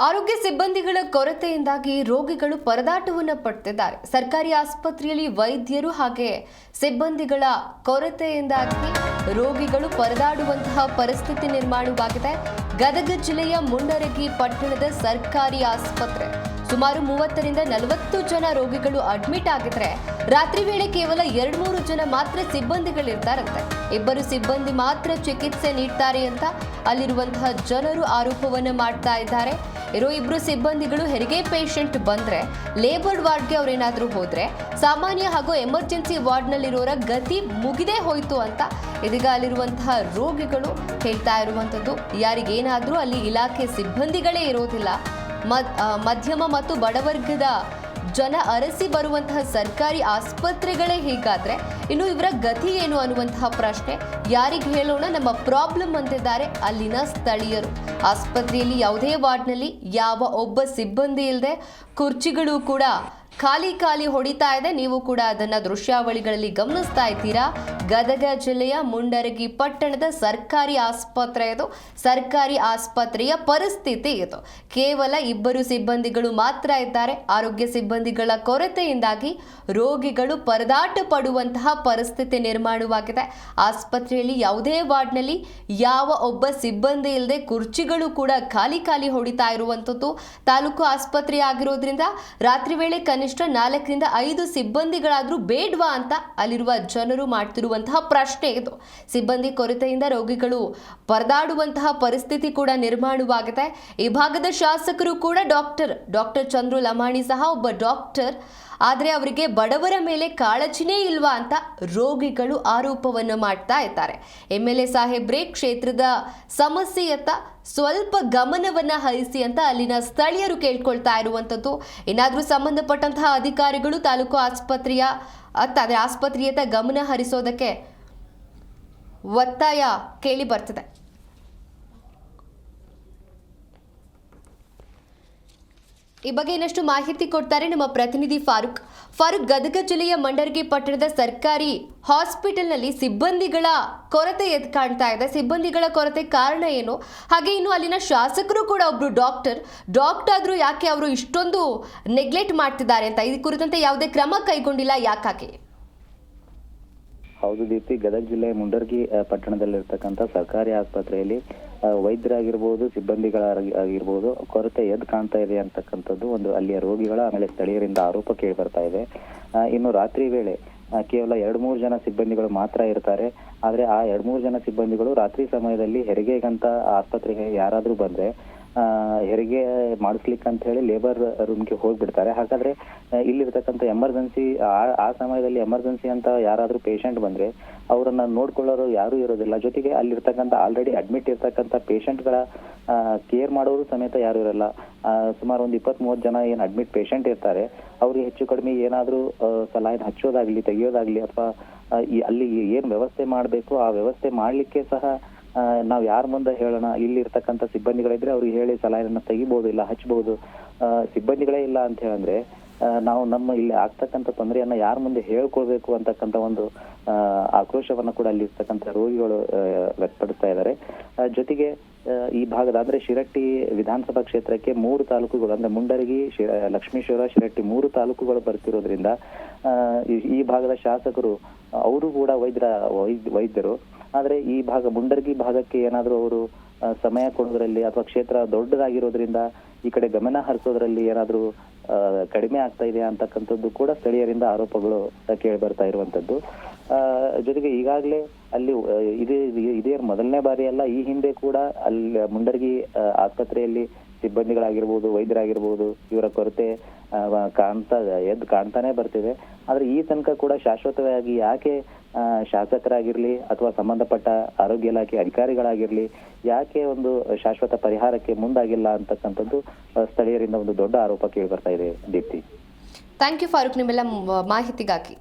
ಆರೋಗ್ಯ ಸಿಬ್ಬಂದಿಗಳ ಕೊರತೆಯಿಂದಾಗಿ ರೋಗಿಗಳು ಪರದಾಟವನ್ನು ಪಡ್ತಿದ್ದಾರೆ. ಸರ್ಕಾರಿ ಆಸ್ಪತ್ರೆಯಲ್ಲಿ ವೈದ್ಯರು ಹಾಗೆ ಸಿಬ್ಬಂದಿಗಳ ಕೊರತೆಯಿಂದಾಗಿ ರೋಗಿಗಳು ಪರದಾಡುವಂತಹ ಪರಿಸ್ಥಿತಿ ನಿರ್ಮಾಣವಾಗಿದೆ. ಗದಗ ಜಿಲ್ಲೆಯ ಮುಂಡರಗಿ ಪಟ್ಟಣದ ಸರ್ಕಾರಿ ಆಸ್ಪತ್ರೆ ಸುಮಾರು 30ರಿಂದ 40 ಜನ ರೋಗಿಗಳು ಅಡ್ಮಿಟ್ ಆಗಿದ್ರೆ ರಾತ್ರಿ ವೇಳೆ ಕೇವಲ 2-3 ಜನ ಮಾತ್ರ ಸಿಬ್ಬಂದಿಗಳಿರ್ತಾರಂತೆ. 2 ಸಿಬ್ಬಂದಿ ಮಾತ್ರ ಚಿಕಿತ್ಸೆ ನೀಡ್ತಾರೆ ಅಂತ ಅಲ್ಲಿರುವಂತಹ ಜನರು ಆರೋಪವನ್ನು ಮಾಡ್ತಾ ಇದ್ದಾರೆ. ಇರೋ 2 ಸಿಬ್ಬಂದಿಗಳು ಹೆರಿಗೆ ಪೇಷಂಟ್ ಬಂದ್ರೆ ಲೇಬರ್ ವಾರ್ಡ್ಗೆ ಅವ್ರೇನಾದ್ರೂ ಹೋದ್ರೆ ಸಾಮಾನ್ಯ ಹಾಗೂ ಎಮರ್ಜೆನ್ಸಿ ವಾರ್ಡ್ನಲ್ಲಿರೋರ ಗತಿ ಮುಗಿದೇ ಹೋಯ್ತು ಅಂತ ಇದೀಗ ಅಲ್ಲಿರುವಂತಹ ರೋಗಿಗಳು ಹೇಳ್ತಾ ಇರುವಂತದ್ದು. ಯಾರಿಗೇನಾದ್ರೂ ಅಲ್ಲಿ ಇಲಾಖೆ ಸಿಬ್ಬಂದಿಗಳೇ ಇರೋದಿಲ್ಲ. ಮಧ್ಯಮ ಮತ್ತು ಬಡವರ್ಗದ ಜನ ಅರಸಿ ಬರುವಂತಹ ಸರ್ಕಾರಿ ಆಸ್ಪತ್ರೆಗಳೇ ಹೀಗಾದ್ರೆ ಇನ್ನು ಇವರ ಗತಿ ಏನು ಅನ್ನುವಂತಹ ಪ್ರಶ್ನೆ ಯಾರಿಗೆ ಹೇಳೋಣ? ನಮ್ಮ ಪ್ರಾಬ್ಲಮ್ ಅಂತಿದ್ದಾರೆ ಅಲ್ಲಿನ ಸ್ಥಳೀಯರು. ಆಸ್ಪತ್ರೆಯಲ್ಲಿ ಯಾವುದೇ ವಾರ್ಡ್ನಲ್ಲಿ ಯಾವ ಒಬ್ಬ ಸಿಬ್ಬಂದಿ ಇಲ್ಲದೆ ಕುರ್ಚಿಗಳು ಕೂಡ ಖಾಲಿ ಹೊಡಿತಾ ಇದೆ. ನೀವು ಕೂಡ ಅದನ್ನ ದೃಶ್ಯಾವಳಿಗಳಲ್ಲಿ ಗಮನಿಸ್ತಾ ಇದ್ದೀರಾ. ಗದಗ ಜಿಲ್ಲೆಯ ಮುಂಡರಗಿ ಪಟ್ಟಣದ ಸರ್ಕಾರಿ ಆಸ್ಪತ್ರೆ ಇದು. ಸರ್ಕಾರಿ ಆಸ್ಪತ್ರೆಯ ಪರಿಸ್ಥಿತಿ ಇದು. ಕೇವಲ 2 ಸಿಬ್ಬಂದಿಗಳು ಮಾತ್ರ ಇದ್ದಾರೆ. ಆರೋಗ್ಯ ಸಿಬ್ಬಂದಿಗಳ ಕೊರತೆಯಿಂದಾಗಿ ರೋಗಿಗಳು ಪರದಾಟ ಪಡುವಂತಹ ಪರಿಸ್ಥಿತಿ ನಿರ್ಮಾಣವಾಗಿದೆ. ಆಸ್ಪತ್ರೆಯಲ್ಲಿ ಯಾವುದೇ ವಾರ್ಡ್ನಲ್ಲಿ ಯಾವ ಒಬ್ಬ ಸಿಬ್ಬಂದಿ ಇಲ್ಲದೆ ಕುರ್ಚಿಗಳು ಕೂಡ ಖಾಲಿ ಹೊಡಿತಾ ಇರುವಂಥದ್ದು. ತಾಲೂಕು ಆಸ್ಪತ್ರೆ ಆಗಿರೋದ್ರಿಂದ ರಾತ್ರಿ ವೇಳೆ ಕನಿಷ್ಠ 4ರಿಂದ 5 ಸಿಬ್ಬಂದಿಗಳಾದ್ರೂ ಬೇಡ್ವಾ ಅಂತ ಅಲ್ಲಿರುವ ಜನರು ಮಾಡ್ತಿರುವಂತಹ ಪ್ರಶ್ನೆ ಇದು. ಸಿಬ್ಬಂದಿ ಕೊರತೆಯಿಂದ ರೋಗಿಗಳು ಪರದಾಡುವಂತಹ ಪರಿಸ್ಥಿತಿ ಕೂಡ ನಿರ್ಮಾಣವಾಗಿದೆ. ಈ ಭಾಗದ ಶಾಸಕರು ಕೂಡ ಡಾಕ್ಟರ್ ಚಂದ್ರು ಲಮಾಣಿ ಸಹ ಒಬ್ಬ ಡಾಕ್ಟರ್. ಆದರೆ ಅವರಿಗೆ ಬಡವರ ಮೇಲೆ ಕಾಳಜಿನೇ ಇಲ್ವಾ ಅಂತ ರೋಗಿಗಳು ಆರೋಪವನ್ನು ಮಾಡ್ತಾ ಇದ್ದಾರೆ. MLA ಸಾಹೇಬ್ರೆ ಕ್ಷೇತ್ರದ ಸಮಸ್ಯೆಯತ್ತ ಸ್ವಲ್ಪ ಗಮನವನ್ನ ಹರಿಸಿ ಅಂತ ಅಲ್ಲಿನ ಸ್ಥಳೀಯರು ಕೇಳ್ಕೊಳ್ತಾ ಇರುವಂಥದ್ದು. ಏನಾದರೂ ಸಂಬಂಧಪಟ್ಟಂತಹ ಅಧಿಕಾರಿಗಳು ತಾಲೂಕು ಆಸ್ಪತ್ರೆಯತ್ತ ಗಮನ ಹರಿಸೋದಕ್ಕೆ ಒತ್ತಾಯ ಕೇಳಿ ಬರ್ತಿದೆ. ಈ ಬಗ್ಗೆ ಇನ್ನಷ್ಟು ಮಾಹಿತಿ ಕೊಡ್ತಾರೆ ನಮ್ಮ ಪ್ರತಿನಿಧಿ ಫಾರೂಕ್. ಗದಗ ಜಿಲ್ಲೆಯ ಮುಂಡರಗಿ ಪಟ್ಟಣದ ಸರ್ಕಾರಿ ಹಾಸ್ಪಿಟಲ್ನಲ್ಲಿ ಸಿಬ್ಬಂದಿಗಳ ಕೊರತೆ ಎದ್ದು ಕಾಣ್ತಾ ಇದೆ. ಸಿಬ್ಬಂದಿಗಳ ಕೊರತೆ ಕಾರಣ ಏನು? ಹಾಗೆ ಇನ್ನು ಅಲ್ಲಿನ ಶಾಸಕರು ಕೂಡ ಒಬ್ರು ಡಾಕ್ಟರ್ ಆದ್ರೂ ಯಾಕೆ ಅವರು ಇಷ್ಟೊಂದು ನೆಗ್ಲೆಕ್ಟ್ ಮಾಡ್ತಿದ್ದಾರೆ ಅಂತ ಈ ಕುರಿತಂತೆ ಯಾವುದೇ ಕ್ರಮ ಕೈಗೊಂಡಿಲ್ಲ, ಯಾಕಾಗಿ? ಹೌದು ದೀಪ್ತಿ, ಗದಗ ಜಿಲ್ಲೆ ಮುಂಡರಗಿ ಪಟ್ಟಣದಲ್ಲಿರ್ತಕ್ಕಂಥ ಸರ್ಕಾರಿ ಆಸ್ಪತ್ರೆಯಲ್ಲಿ ವೈದ್ಯರಾಗಿರ್ಬೋದು, ಸಿಬ್ಬಂದಿಗಳಾಗಿರ್ಬೋದು ಕೊರತೆ ಎದ್ದು ಕಾಣ್ತಾ ಇದೆ ಅಂತಕ್ಕಂಥದ್ದು ಒಂದು ಅಲ್ಲಿಯ ರೋಗಿಗಳ ಆಮೇಲೆ ಸ್ಥಳೀಯರಿಂದ ಆರೋಪ ಕೇಳಿ ಬರ್ತಾ ಇದೆ. ಇನ್ನು ರಾತ್ರಿ ವೇಳೆ ಕೇವಲ 2-3 ಜನ ಸಿಬ್ಬಂದಿಗಳು ಮಾತ್ರ ಇರ್ತಾರೆ. ಆದ್ರೆ ಆ 2-3 ಜನ ಸಿಬ್ಬಂದಿಗಳು ರಾತ್ರಿ ಸಮಯದಲ್ಲಿ ಹೆರಿಗೆಗಂತ ಆಸ್ಪತ್ರೆಗೆ ಯಾರಾದ್ರೂ ಬಂದ್ರೆ ಹೆರಿಗೆ ಮಾಡಿಸ್ಲಿಕ್ಕೆ ಅಂತ ಹೇಳಿ ಲೇಬರ್ ರೂಮ್ಗೆ ಹೋಗ್ಬಿಡ್ತಾರೆ. ಹಾಗಾದ್ರೆ ಇಲ್ಲಿರ್ತಕ್ಕಂಥ ಎಮರ್ಜೆನ್ಸಿ ಆ ಸಮಯದಲ್ಲಿ ಎಮರ್ಜೆನ್ಸಿ ಅಂತ ಯಾರಾದ್ರೂ ಪೇಷಂಟ್ ಬಂದ್ರೆ ಅವರನ್ನ ನೋಡ್ಕೊಳ್ಳೋರು ಯಾರು ಇರೋದಿಲ್ಲ. ಜೊತೆಗೆ ಅಲ್ಲಿರ್ತಕ್ಕಂಥ ಆಲ್ರೆಡಿ ಅಡ್ಮಿಟ್ ಇರ್ತಕ್ಕಂಥ ಪೇಷಂಟ್ಗಳ ಕೇರ್ ಮಾಡೋರು ಸಮೇತ ಯಾರು ಇರಲ್ಲ. ಸುಮಾರು ಒಂದು 20-30 ಜನ ಏನ್ ಅಡ್ಮಿಟ್ ಪೇಷಂಟ್ ಇರ್ತಾರೆ ಅವ್ರಿಗೆ ಹೆಚ್ಚು ಕಡಿಮೆ ಏನಾದ್ರೂ ಸಲೈನ್ ಹಚ್ಚೋದಾಗ್ಲಿ ತೆಗಿಯೋದಾಗ್ಲಿ ಅಥವಾ ಅಲ್ಲಿ ಏನ್ ವ್ಯವಸ್ಥೆ ಮಾಡ್ಬೇಕು ಆ ವ್ಯವಸ್ಥೆ ಮಾಡ್ಲಿಕ್ಕೆ ಸಹ ನಾವ್ ಯಾರ ಮುಂದೆ ಹೇಳೋಣ? ಇಲ್ಲಿ ಇರ್ತಕ್ಕಂಥ ಸಿಬ್ಬಂದಿಗಳಿದ್ರೆ ಅವ್ರಿಗೆ ಹೇಳಿ ಸಲಹೆಯನ್ನ ತೆಗಿಬಹುದು, ಇಲ್ಲ ಹಚ್ಚಬಹುದು. ಸಿಬ್ಬಂದಿಗಳೇ ಇಲ್ಲ ಅಂತ ಹೇಳಂದ್ರೆ ನಾವು ನಮ್ಮ ಇಲ್ಲಿ ಆಗ್ತಕ್ಕಂಥ ತೊಂದರೆಯನ್ನ ಯಾರ ಮುಂದೆ ಹೇಳ್ಕೊಳ್ಬೇಕು ಅಂತಕ್ಕಂಥ ಒಂದು ಆಕ್ರೋಶವನ್ನ ಕೂಡ ಅಲ್ಲಿ ಇರ್ತಕ್ಕಂಥ ರೋಗಿಗಳು ವ್ಯಕ್ತಪಡಿಸ್ತಾ ಇದ್ದಾರೆ. ಜೊತೆಗೆ ಈ ಭಾಗದ ಅಂದ್ರೆ ಶಿರಟ್ಟಿ ವಿಧಾನಸಭಾ ಕ್ಷೇತ್ರಕ್ಕೆ 3 ತಾಲೂಕುಗಳು ಅಂದ್ರೆ ಮುಂಡರಗಿ, ಲಕ್ಷ್ಮೀಶ್ವರ, ಶಿರಟ್ಟಿ 3 ತಾಲೂಕುಗಳು ಬರ್ತಿರೋದ್ರಿಂದ ಈ ಭಾಗದ ಶಾಸಕರು ಅವರು ಕೂಡ ವೈದ್ಯರು. ಆದ್ರೆ ಈ ಭಾಗ ಮುಂಡರಗಿ ಭಾಗಕ್ಕೆ ಏನಾದ್ರೂ ಅವರು ಸಮಯ ಕೊಡೋದ್ರಲ್ಲಿ ಅಥವಾ ಕ್ಷೇತ್ರ ದೊಡ್ಡದಾಗಿರೋದ್ರಿಂದ ಈ ಕಡೆ ಗಮನ ಹರಿಸೋದ್ರಲ್ಲಿ ಏನಾದ್ರೂ ಕಡಿಮೆ ಆಗ್ತಾ ಇದೆ ಅಂತಕ್ಕಂಥದ್ದು ಕೂಡ ಸ್ಥಳೀಯರಿಂದ ಆರೋಪಗಳು ಕೇಳಿ ಬರ್ತಾ ಇರುವಂತದ್ದು. ಜೊತೆಗೆ ಈಗಾಗಲೇ ಅಲ್ಲಿ ಇದೇ ಮೊದಲನೇ ಬಾರಿ ಅಲ್ಲ, ಈ ಹಿಂದೆ ಕೂಡ ಅಲ್ಲಿ ಮುಂಡರಗಿ ಆಸ್ಪತ್ರೆಯಲ್ಲಿ ಸಿಬ್ಬಂದಿಗಳಾಗಿರ್ಬೋದು, ವೈದ್ಯರಾಗಿರ್ಬೋದು ಇವರ ಕೊರತೆ ಎದ್ದು ಕಾಣ್ತಾನೆ ಬರ್ತಿದೆ. ಆದ್ರೆ ಈ ತನಕ ಕೂಡ ಶಾಶ್ವತವಾಗಿ ಯಾಕೆ ಶಾಸಕರಾಗಿರ್ಲಿ ಅಥವಾ ಸಂಬಂಧಪಟ್ಟ ಆರೋಗ್ಯ ಇಲಾಖೆ ಅಧಿಕಾರಿಗಳಾಗಿರ್ಲಿ ಯಾಕೆ ಒಂದು ಶಾಶ್ವತ ಪರಿಹಾರಕ್ಕೆ ಮುಂದಾಗಿಲ್ಲ ಅಂತಕ್ಕಂಥದ್ದು ಸ್ಥಳೀಯರಿಂದ ಒಂದು ದೊಡ್ಡ ಆರೋಪ ಕೇಳಿ ಬರ್ತಾ ಇದೆ ದೀಪ್ತಿ. ಥ್ಯಾಂಕ್ ಯು ಫಾರೂಕ್, ನಿಮ್ಮೆಲ್ಲ ಮಾಹಿತಿಗಾಗಿ.